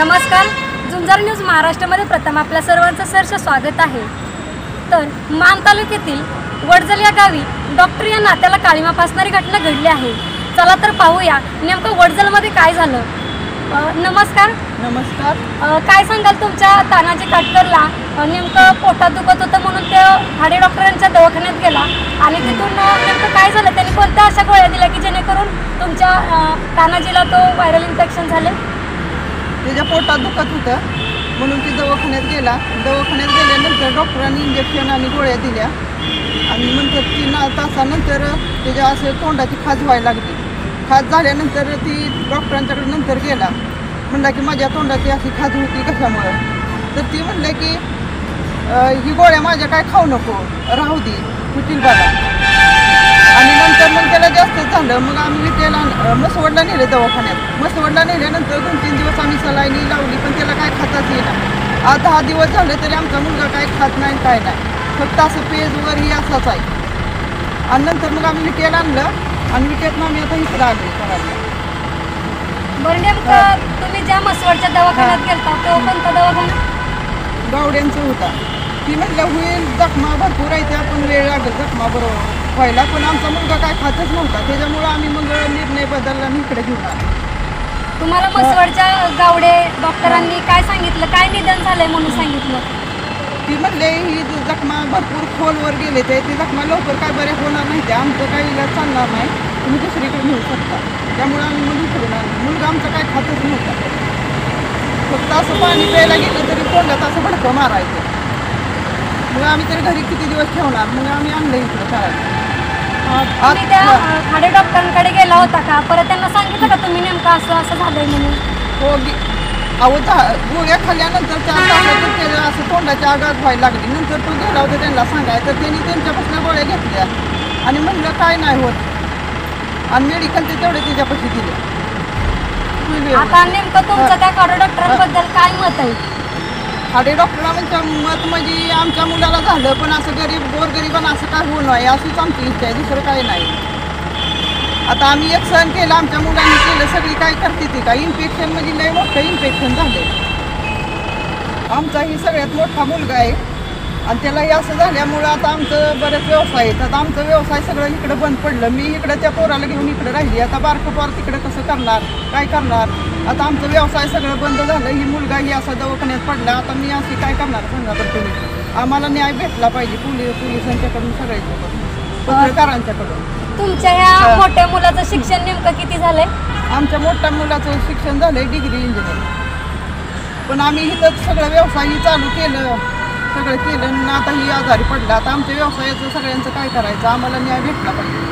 नमस्कार, झुंजार न्यूज महाराष्ट्रामध्ये प्रथम आपल्या सर्वांचं सहर्ष स्वागत आहे। तर मान तालुक्यातील वडजल या गावी डॉक्टर या नात्याला काळीमा फासणारी घटना घडली आहे। चला तर पाहूया नेमकं वडजलमध्ये काय झालं। नमस्कार। नमस्कार। काय सांगाल तुमच्या तानाजी काटकरला नेमकं पोटात दुखत होतं म्हणून ते हाडे डॉक्टरांच्या दवाखान्यात गेला आणि तिथून नेमकं काय झालं, त्यांनी कोणत्या अशा गोळ्या दिल्या की जेणेकरून तुमच्या तानाजीला तो व्हायरल इन्फेक्शन झाले? त्याच्या पोटात दुखत होतं म्हणून ती दवाखान्यात गेला। दवाखान्यात गेल्यानंतर डॉक्टरांनी इंजेक्शन आणि गोळ्या दिल्या आणि नंतर 3 तासानंतर त्याच्या असे तोंडाची खाज व्हायला लागली। खाज झाल्यानंतर ती डॉक्टरांच्याकडे नंतर गेला, म्हणला की माझ्या तोंडाची अशी खाज होती कशामुळे, तर ती म्हणले की ही गोळ्या माझ्या काय खाऊ नको, राहू दे, होतील बघा। आणि नंतर मग त्याला जास्त झालं, मग आम्ही त्याला मसवडला नेले दवाखान्यात। मसवडला नेल्यानंतर 2-3 दिवस आम्ही सलाईनी लावली पण त्याला काय खाताच येईना। आज 10 दिवस झाले तरी आमचा मुलगा काय खात नाही, काय नाही, फक्त असं पेजवरही असाच आहे। आणि नंतर मग आम्ही विट्याला आणलं आणि विट्यातनं आम्ही आता इकडं आलो करायला। बरं, नेमकं तुम्ही ज्या मसवडच्या दवाखान्यात गेलता तो कोणता दवाखाना? गावड्यांचं होता। ती म्हटलं होईल, जखमा भरपूर आहे, आपण वेळ लागेल जखमा बरोबर व्हायला, पण आमचा मुलगा काय खातच नव्हता, त्याच्यामुळं आम्ही मग निर्णय बदलला आणि इकडे घेऊन आलो। तुम्हाला मसवडच्या गावडे डॉक्टरांनी काय सांगितलं, काय निदान झालंय म्हणून सांगितलं? ती म्हणले ही जखमा भरपूर खोलवर गेले ते जखमा लवकर काय बरे होणार नाही, ते आमचं काही इलाज चालणार नाही, तुम्ही दुसरीकडे नेऊ शकता। त्यामुळे आम्ही मग इकडून आलो। मुलगा आमचा काय खातच नव्हता, फक्त असं पाणी प्यायला गेलं तरी तोंडात असं भडकं मारायचं। मग आम्ही तरी घरी किती दिवस ठेवणार, मग आम्ही आणलं इकडं करायला। तुम्ही त्या हाडे डॉक्टरांकडे गेला होता का? परत त्यांना सांगितलं का तुम्ही नेमकं असं असं झालंय म्हणून? हो, अहो गोळ्या खाल्ल्यानंतर 4 तासात त्याला असं तोंडाची आगाग व्हायला लागली। नंतर तो गेला होता त्यांना सांगायचं, तर त्यांनी त्यांच्यापासून गोळ्या घेतल्या आणि म्हणलं काय नाही होत आणि मेडिकलचे तेवढे त्याच्यापाशी दिले। आता नेमकं तुमचं त्या हाडे डॉक्टरांबद्दल काय मत आहे? हाडे डॉक्टरांचं मत म्हणजे आमच्या मुलाला झालं पण असं गोरगरिबांना असं काय होऊ नये अशीच आमची इच्छा आहे, दुसरं काही नाही। आता आम्ही एक सहन केलं, आमच्या मुलांनी केलं, सगळी काय करते ती काय इन्फेक्शन म्हणजे लय मोठं इन्फेक्शन झालं। आमचाही सगळ्यात मोठा मुलगा आहे आणि त्यालाही असं झाल्यामुळं आता आमचं बरेच व्यवसाय आहेत। आता आमचं व्यवसाय सगळं इकडं बंद पडलं, मी इकडं त्या पोराला घेऊन इकडं राहिली, आता बारकं पोर तिकडं कसं करणार, काय करणार? आता आमचं व्यवसाय सगळं बंद झालं, ही मुलगाही असा दवाखान्यात पडला, आता मी अशी काय करणार सांगा बरं तुम्ही? आम्हाला न्याय भेटला पाहिजे पोलिसांच्याकडून, सगळ्याच्याकडून, पत्रकारांच्याकडून। तुमच्या ह्या मोठ्या मुलाचं शिक्षण नेमकं किती झालंय? आमच्या मोठ्या मुलाचं शिक्षण झालंय डिग्री इंजिनियर, पण आम्ही इथं सगळं व्यवसायही चालू केलं, सगळं केलं आणि आता ही आजारी पडला। आता आमच्या व्यवसायाचं सगळ्यांचं काय करायचं, आम्हाला न्याय भेटला पाहिजे।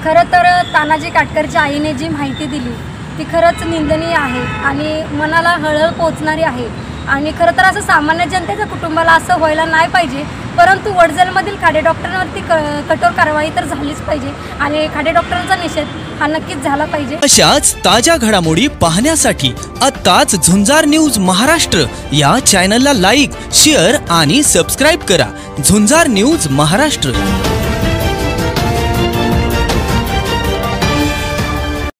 खरं तर तानाजी काटकरच्या आईने जी माहिती दिली ती खरंच निंदनीय आहे आणि मनाला हळहळ पोचणारी आहे आणि खरं तर असं सामान्य जनतेच्या कुटुंबाला असं व्हायला नाही पाहिजे, परंतु वडजलमधील खाडे डॉक्टरांवरती कठोर कारवाई तर झालीच पाहिजे आणि खाडे डॉक्टरांचा निषेध हा नक्कीच झाला पाहिजे। अशाच ताज्या घडामोडी पाहण्यासाठी आत्ताच झुंजार न्यूज महाराष्ट्र या चॅनलला लाईक, शेअर आणि सबस्क्राईब करा। झुंजार न्यूज महाराष्ट्र।